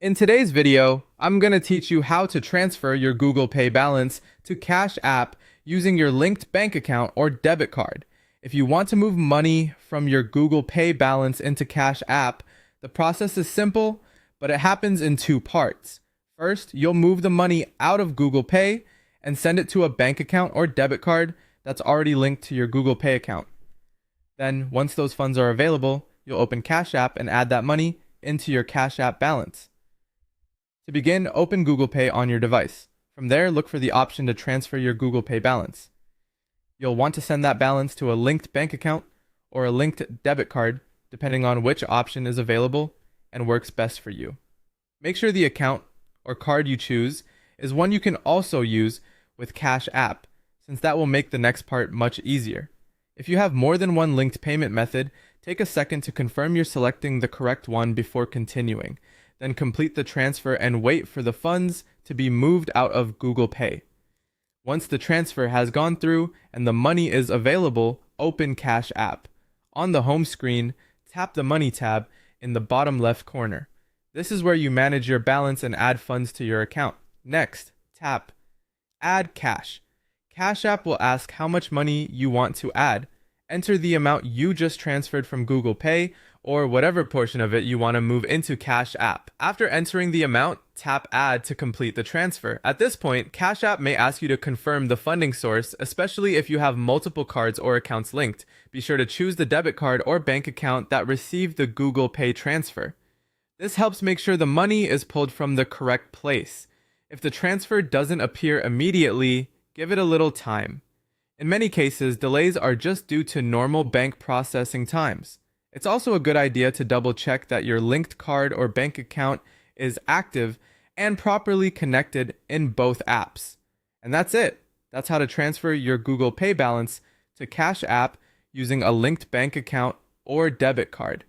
In today's video, I'm going to teach you how to transfer your Google Pay balance to Cash App using your linked bank account or debit card. If you want to move money from your Google Pay balance into Cash App, the process is simple, but it happens in two parts. First, you'll move the money out of Google Pay and send it to a bank account or debit card that's already linked to your Google Pay account. Then, once those funds are available, you'll open Cash App and add that money into your Cash App balance. To begin, open Google Pay on your device. From there, look for the option to transfer your Google Pay balance. You'll want to send that balance to a linked bank account or a linked debit card, depending on which option is available and works best for you. Make sure the account or card you choose is one you can also use with Cash App, since that will make the next part much easier. If you have more than one linked payment method, take a second to confirm you're selecting the correct one before continuing. Then complete the transfer and wait for the funds to be moved out of Google Pay. Once the transfer has gone through and the money is available, open Cash App. On the home screen, tap the Money tab in the bottom left corner. This is where you manage your balance and add funds to your account. Next, tap Add Cash. Cash App will ask how much money you want to add. Enter the amount you just transferred from Google Pay or whatever portion of it you want to move into Cash App. After entering the amount, tap Add to complete the transfer. At this point, Cash App may ask you to confirm the funding source, especially if you have multiple cards or accounts linked. Be sure to choose the debit card or bank account that received the Google Pay transfer. This helps make sure the money is pulled from the correct place. If the transfer doesn't appear immediately, give it a little time. In many cases, delays are just due to normal bank processing times. It's also a good idea to double check that your linked card or bank account is active and properly connected in both apps. And that's it. That's how to transfer your Google Pay balance to Cash App using a linked bank account or debit card.